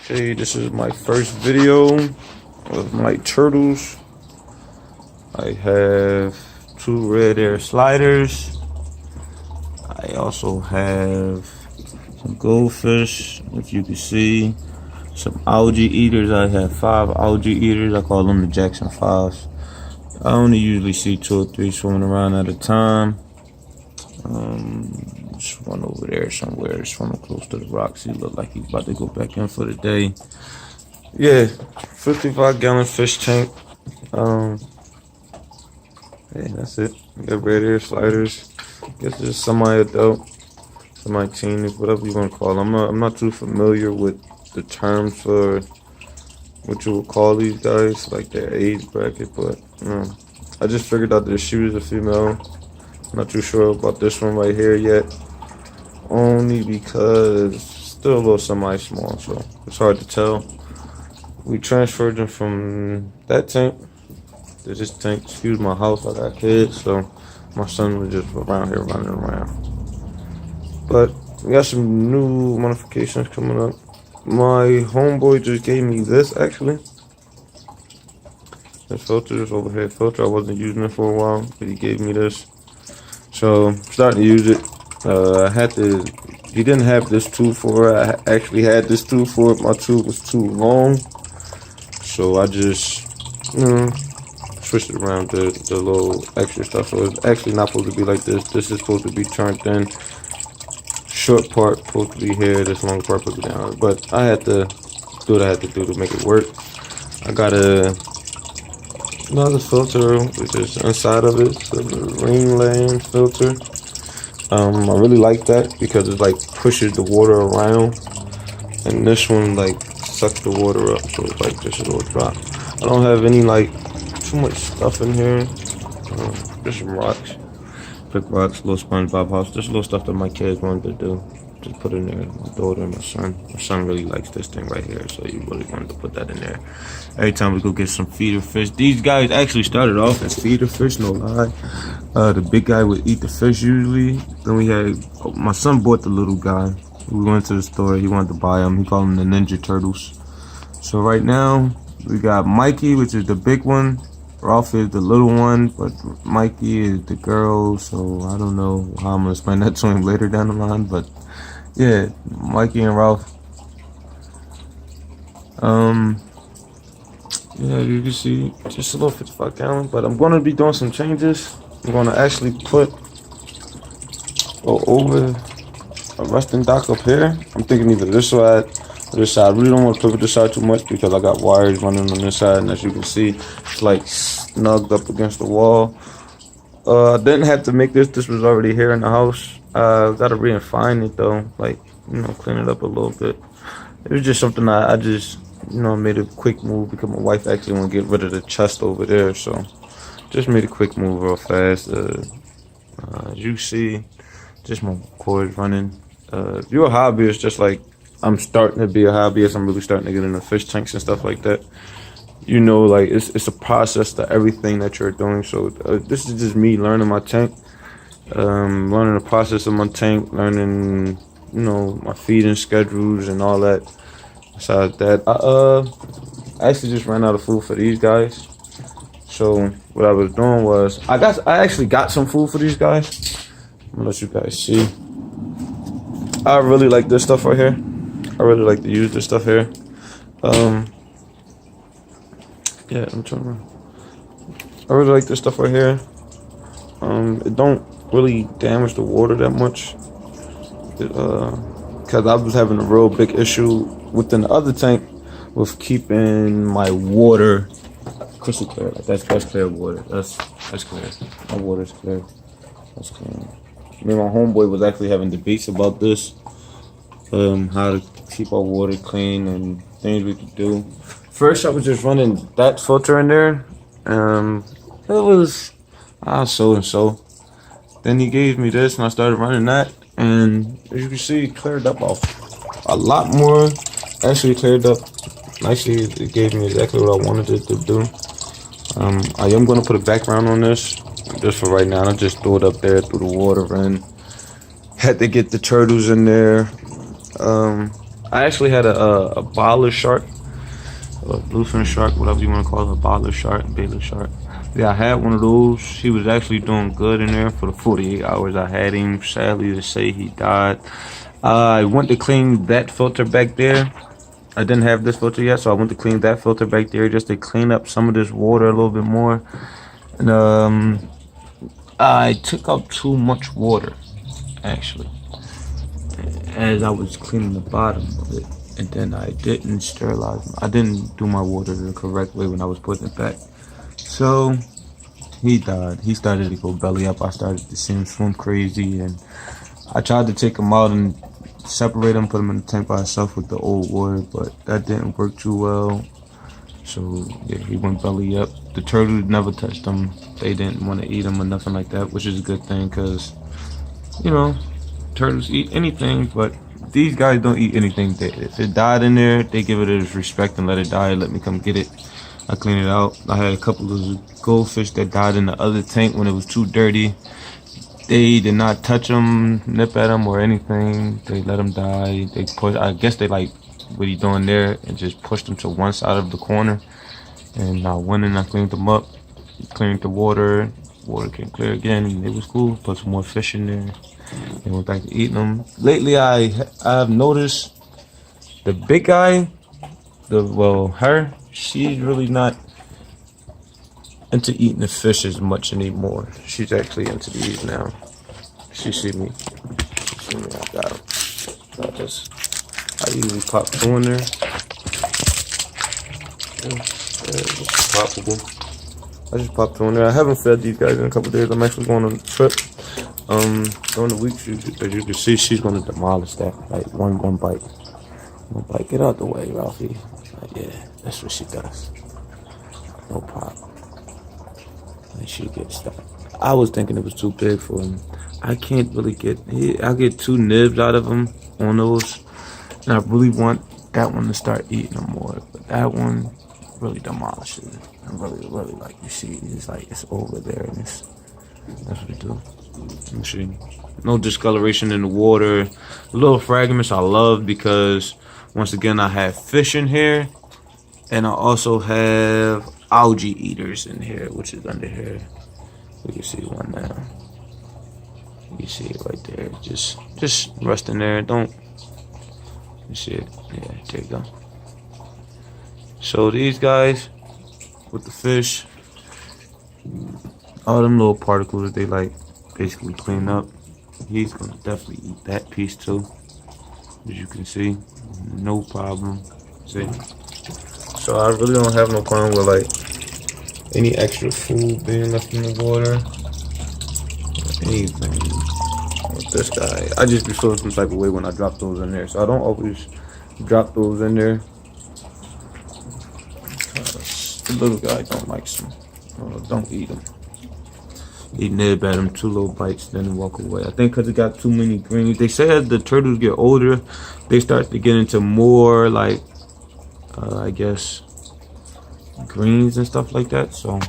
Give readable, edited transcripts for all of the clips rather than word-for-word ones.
Okay, this is my first video of my turtles. I have 2 red air sliders. I also have some goldfish, if you can see. Some algae eaters. I have 5 algae eaters. I call them the Jackson 5s. I only usually see 2 or 3 swimming around at a time. There's one over there somewhere swimming close to the rocks. He look like he's about to go back in for the day. Yeah, 55-gallon fish tank. Hey, that's it. We got red air sliders. Guess it's semi-adult, semi-teen, whatever you want to call them. I'm not too familiar with the terms for what you would call these guys, like their age bracket, but I just figured out that she was a female. Not too sure about this one right here yet, only because it's still a little semi-small, so it's hard to tell. We transferred them from that tank to this tank. Excuse my house, I got kids, so my son was just around here running around. But we got some new modifications coming up. My homeboy just gave me this, actually. This filter, this overhead filter. I wasn't using it for a while, but he gave me this. So I'm starting to use it. He didn't have this tube for it. I actually had this tube for it. My tube was too long. So I just, switched it around the little extra stuff. So it's actually not supposed to be like this. This is supposed to be turned in. Short part supposed to be here. This long part supposed to be down. But I had to do what I had to do to make it work. I got another filter which is inside of it. It's a Ringland filter. I really like that because it like pushes the water around, and this one like sucks the water up, so it's like just a little drop. I don't have any like too much stuff in here. Just some rocks, big rocks, little SpongeBob house, just little stuff that my kids wanted to do. Just put in there. My daughter and my son. My son really likes this thing right here, so he really wanted to put that in there. Every time we go get some feeder fish. These guys actually started off as feeder fish, no lie. The big guy would eat the fish usually. Then we had, my son bought the little guy. We went to the store, he wanted to buy them. He called them the Ninja Turtles. So right now, we got Mikey, which is the big one. Ralph is the little one, but Mikey is the girl, so I don't know how I'm gonna explain that to him later down the line, but yeah, Mikey and Ralph. Yeah, you can see just a little 55-gallon, but I'm gonna be doing some changes. I'm gonna actually put over a resting dock up here. I'm thinking either this side or this side. I really don't want to pivot this side too much because I got wires running on this side, and as you can see, it's like snugged up against the wall. I didn't have to make this. This was already here in the house. Gotta refine it though, like, clean it up a little bit. It was just something I just, made a quick move because my wife actually want to get rid of the chest over there, so just made a quick move real fast. As you see, just my cords running. If you're a hobbyist, just like I'm starting to be a hobbyist, I'm really starting to get into fish tanks and stuff like that. Like it's a process to everything that you're doing. So this is just me learning my tank. Learning the process of my tank, learning, my feeding schedules and all that. Besides that, I actually just ran out of food for these guys. So what I was doing was, I actually got some food for these guys. I'm gonna let you guys see. I really like this stuff right here. I really like to use this stuff here. Yeah, I'm trying to. I really like this stuff right here. It don't really damage the water that much, because I was having a real big issue within the other tank with keeping my water crystal clear. Like that's clear water. That's clear. My water's clear. That's clear. Me and my homeboy was actually having debates about this, how to keep our water clean and things we could do. First, I was just running that filter in there. It was so and so. Then he gave me this, and I started running that, and as you can see, it cleared up a lot more. Actually, cleared up nicely. It gave me exactly what I wanted it to do. I am going to put a background on this, just for right now. I just threw it up there, threw the water in. Had to get the turtles in there. I actually had a bottler shark, a bluefin shark, whatever you want to call it, a bottler shark, baler shark. Yeah, I had one of those. He was actually doing good in there for the 48 hours I had him. Sadly to say, he died. I went to clean that filter back there. I didn't have this filter yet, so I went to clean that filter back there just to clean up some of this water a little bit more. And I took out too much water, actually, as I was cleaning the bottom of it. And then I didn't sterilize. I didn't do my water the correct way when I was putting it back. So he died. He started to go belly up. I started to see him swim crazy, and I tried to take him out and separate him, put him in the tank by himself with the old water, but that didn't work too well. So yeah, he went belly up. The turtles never touched him. They didn't want to eat him or nothing like that, which is a good thing, because you know, turtles eat anything, but these guys don't eat anything. If it died in there, they give it its respect and let it die. Let me come get it. I clean it out. I had a couple of goldfish that died in the other tank when it was too dirty. They did not touch them, nip at them or anything. They let them die. They push. I guess they like what he doing there and just pushed them to one side of the corner. And I went in, I cleaned them up, cleaned the water. Water came clear again, and it was cool. Put some more fish in there. And went back to eating them. Lately, I've noticed the big guy, her, she's really not into eating the fish as much anymore. She's actually into these now. She see me, I got them. So I usually pop two in there. It's poppable. I just popped two in there. I haven't fed these guys in a couple days. I'm actually going on a trip. During the week, as you can see, she's gonna demolish that. Like one bite. One bite. Get out the way, Ralphie. Yeah, that's what she does. No problem. And she gets stuck. I was thinking it was too big for him. I can't really I get 2 nibs out of him on those. And I really want that one to start eating them more. But that one really demolishes it. I really like, you see, it's like it's over there, and that's what it do. Let me see. No discoloration in the water. Little fragments I love, because once again I have fish in here, and I also have algae eaters in here, which is under here. You can see one now. You can see it right there. Just resting there. Don't you see it? Yeah, there you go. So these guys with the fish, all them little particles that they like basically clean up, he's gonna definitely eat that piece too, as you can see, no problem. See, so I really don't have no problem with like any extra food being left in the water, or anything. With this guy, I just be feeling some type of way when I drop those in there, so I don't always drop those in there. The little guy don't like some. Don't eat them. He nib at him 2 little bites, then walk away. I think because it got too many greens. They say as the turtles get older, they start to get into more like, I guess, greens and stuff like that. So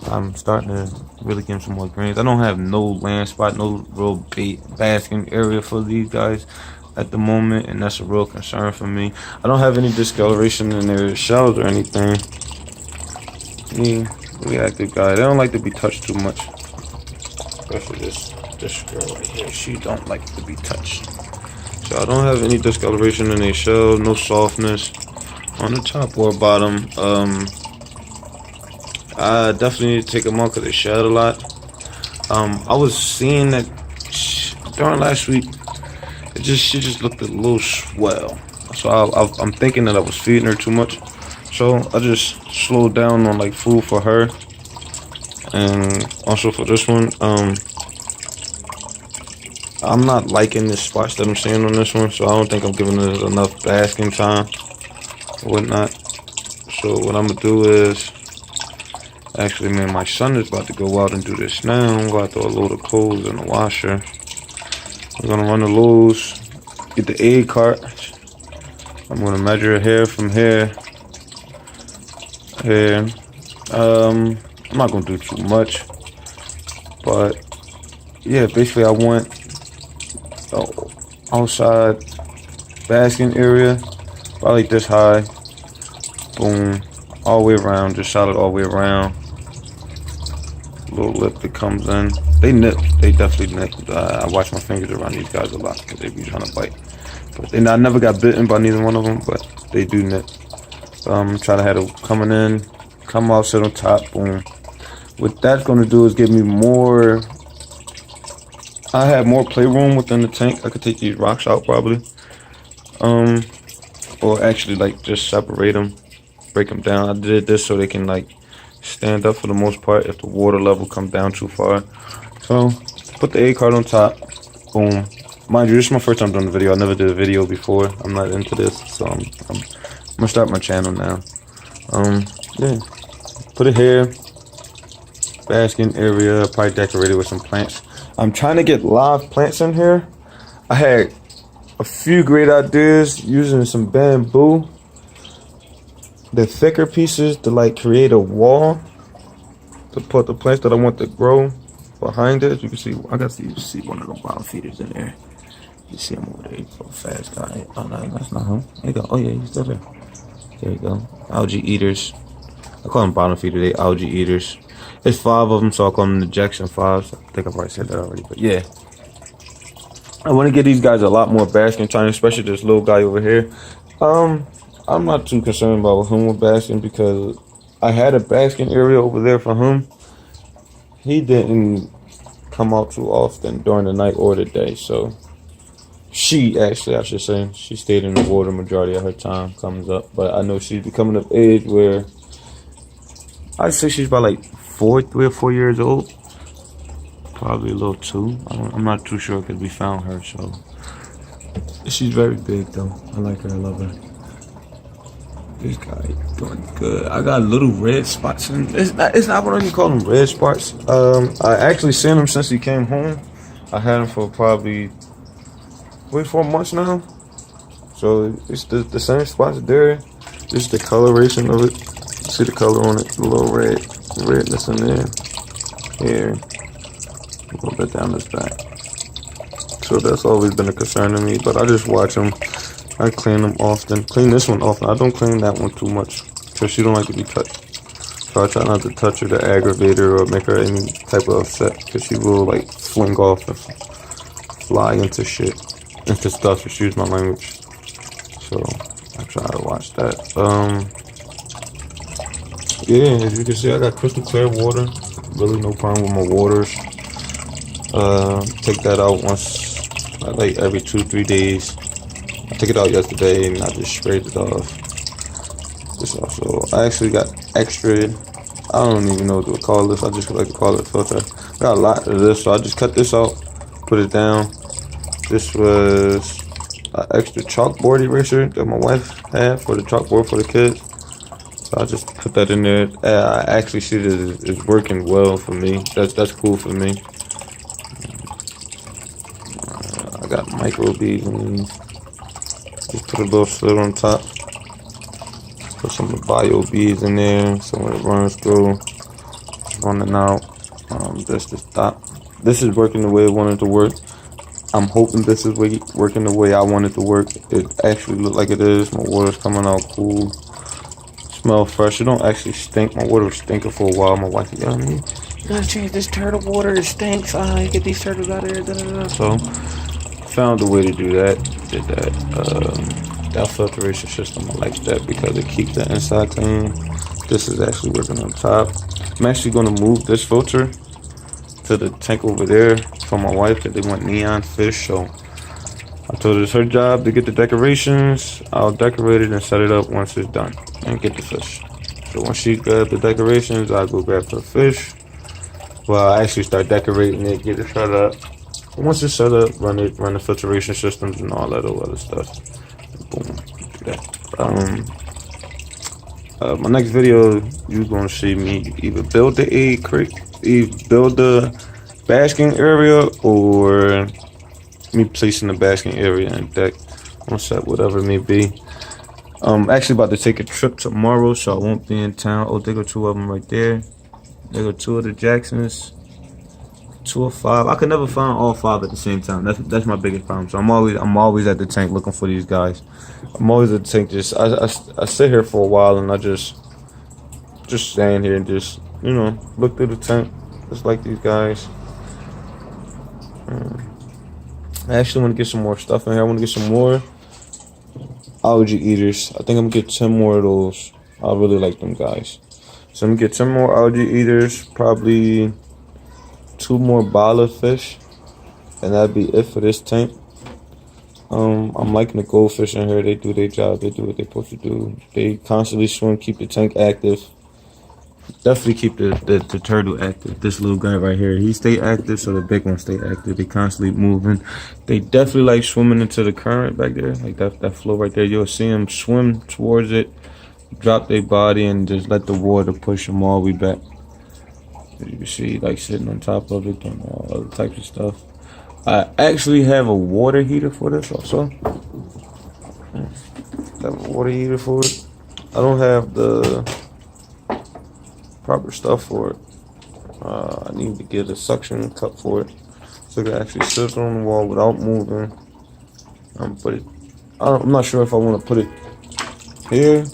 I'm starting to really give them some more greens. I don't have no land spot, no real bait basking area for these guys at the moment, and that's a real concern for me. I don't have any discoloration in their shells or anything. Really active guy. They don't like to be touched too much. Especially this girl right here. She don't like to be touched. So I don't have any discoloration in their shell, no softness on the top or bottom. I definitely need to take them out because they shed a lot. I was seeing that during last week, she just looked a little swell. So I'm thinking that I was feeding her too much. So I just slowed down on like food for her, and also for this one. I'm not liking the spots that I'm seeing on this one, so I don't think I'm giving it enough basking time or whatnot. So what I'm gonna do is, actually, man, my son is about to go out and do this now. I'm gonna throw a load of clothes in the washer. I'm gonna run the loads, get the egg cart. I'm gonna measure her hair from here. And I'm not gonna do too much, but yeah, basically I want outside basking area, probably this high. Boom, all the way around, just shot it all the way around. Little lip that comes in. They nip, they definitely nip. I watch my fingers around these guys a lot because they be trying to bite. But I never got bitten by neither one of them, but they do nip. Try to have it coming in, come out, sit on top, boom. What that's gonna do is give me more. I have more playroom within the tank. I could take these rocks out probably, or actually like just separate them, break them down. I did this so they can like stand up for the most part if the water level comes down too far. So put the A card on top, boom. Mind you, this is my first time doing the video. I never did a video before. I'm not into this, so I'm gonna start my channel now. Yeah, put it here. Basking area, probably decorated with some plants. I'm trying to get live plants in here. I had a few great ideas using some bamboo, the thicker pieces to like create a wall to put the plants that I want to grow behind it. As you can see, I got to see one of the bottom feeders in there. You see him over there, he's so fast guy. Oh no, that's not him. There you go. Oh yeah, he's still there. There you go. Algae eaters. I call them bottom feeder, they algae eaters. There's 5 of them, so I call them Ejection 5s. I think I've already said that already, but yeah. I want to get these guys a lot more basking time, especially this little guy over here. I'm not too concerned about him with basking because I had a basking area over there for him. He didn't come out too often during the night or the day, so she actually, I should say, she stayed in the water majority of her time, comes up. But I know she's becoming of age where I'd say she's about like 3 or 4 years old. Probably a little too. I'm not too sure because we found her, so. She's very big though. I like her, I love her. This guy doing good. I got little red spots in. It's not what you call them red spots. I actually seen him since he came home. I had him for probably 4 months now. So it's the same spots there. Just the coloration of it. See the color on it, a little redness in there. Here, a little bit down this back. So that's always been a concern to me, but I just watch them. I clean them often. Clean this one often. I don't clean that one too much because she don't like to be touched. So I try not to touch her to aggravate her or make her any type of upset because she will like fling off and fly into shit, into stuff, excuse my language. So I try to watch that. Yeah, as you can see, I got crystal clear water. Really no problem with my waters. Take that out once, like every 2-3 days. I took it out yesterday and I just sprayed it off. This also, I actually got extra, I don't even know what to call this. I just like to call it filter. I got a lot of this, so I just cut this out, put it down. This was an extra chalkboard eraser that my wife had for the chalkboard for the kids. So I just put that in there. I actually see that it's working well for me. That's cool for me. I got micro beads in these. Just put a little slit on top. Put some bio beads in there. So when it runs through, it's running out. Just to stop. This is working the way I wanted to work. I'm hoping this is working the way I want it to work. It actually look like it is. My water's coming out cool. Smell fresh. It don't actually stink. My water was stinking for a while. My wife said, you gotta change this turtle water. It stinks. Get these turtles out of here. So found a way to do that. Did that. That filtration system, I like that because it keeps the inside clean. This is actually working on top. I'm actually gonna move this filter to the tank over there for my wife because they want neon fish. So I told her it's her job to get the decorations. I'll decorate it and set it up once it's done and get the fish. So once she grabs the decorations, I'll go grab the fish. Well, I actually start decorating it, get it set up. Once it's set up, run the filtration systems and all that other stuff. Boom, do that. My next video, you're gonna see me either build the egg crate, build the basking area, or me placing the basking area in deck on set, whatever it may be. I'm actually about to take a trip tomorrow, so I won't be in town. Oh, there go 2 of them right there. There go 2 of the Jacksons. 2 or 5. I could never find all 5 at the same time. That's my biggest problem. So I'm always at the tank looking for these guys. I'm always at the tank. Just I sit here for a while and I just stand here and just look through the tank, just like these guys. I actually want to get some more stuff in here. I want to get some more algae eaters. I think I'm gonna get 10 more of those. I really like them guys. So I'm gonna get 10 more algae eaters, probably 2 more bala fish, and that'd be it for this tank. I'm liking the goldfish in here. They do their job. They do what they're supposed to do. They constantly swim, keep the tank active. Definitely keep the turtle active. This little guy right here, he stay active, so the big ones stay active. They constantly moving. They definitely like swimming into the current back there, like that flow right there. You'll see them swim towards it, drop their body, and just let the water push them all the way back. As you can see, like sitting on top of it, doing all other types of stuff. I actually have a water heater for this also. I have a water heater for it. I don't have the proper stuff for it. I need to get a suction cup for it so it can actually sit on the wall without moving. But I'm not sure if I want to put it here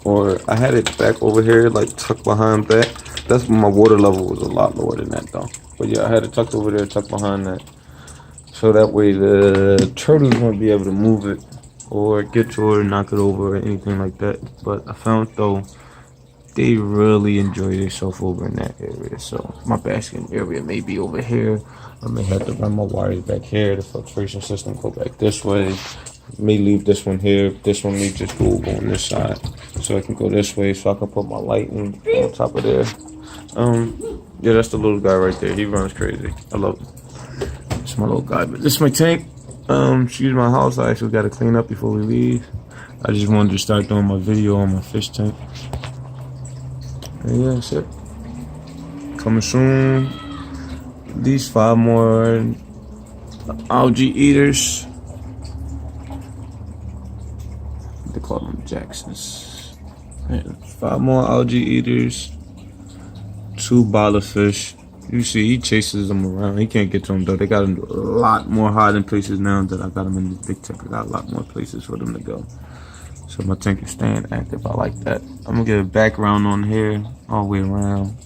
or I had it back over here, like tucked behind back. That's when my water level was a lot lower than that though. But yeah, I had it tucked over there, tucked behind that. So that way the turtles won't be able to move it or get to it or knock it over or anything like that. But I found though, they really enjoy themselves over in that area. So my basking area may be over here. I may have to run my wires back here. The filtration system go back this way. May leave this one here. This one may just go on this side. So I can go this way so I can put my lighting on top of there. Yeah, that's the little guy right there. He runs crazy. I love him. It's my little guy. But this is my tank. Excuse my house. I actually got to clean up before we leave. I just wanted to start doing my video on my fish tank. And yeah, that's it. Coming soon. These 5 more algae eaters. They call them Jacksons. And 5 more algae eaters. 2 bala fish. You see, he chases them around. He can't get to them though. They got a lot more hiding places now that I got them in the big tank. I got a lot more places for them to go. So my tank is staying active. I like that. I'm gonna get a background on here all the way around.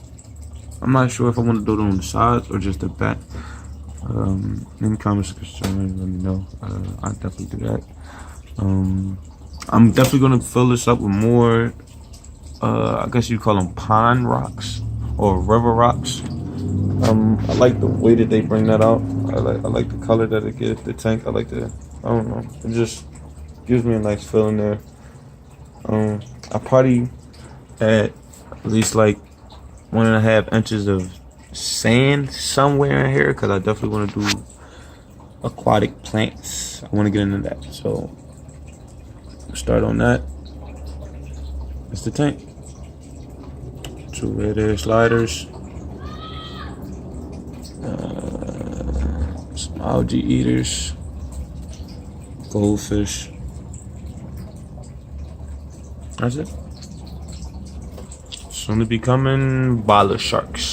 I'm not sure if I want to do it on the sides or just the back. Any comments or concerns, let me know. I'll definitely do that. I'm definitely gonna fill this up with more, I guess you call them pond rocks or river rocks. I like the way that they bring that out. I like the color that it gives the tank. I don't know. It just gives me a nice feeling there. I probably had at least like 1.5 inches of sand somewhere in here because I definitely want to do aquatic plants. I want to get into that. So start on that. It's the tank. 2 red air sliders. Some algae eaters. Goldfish. That's it. Soon to be coming bala sharks.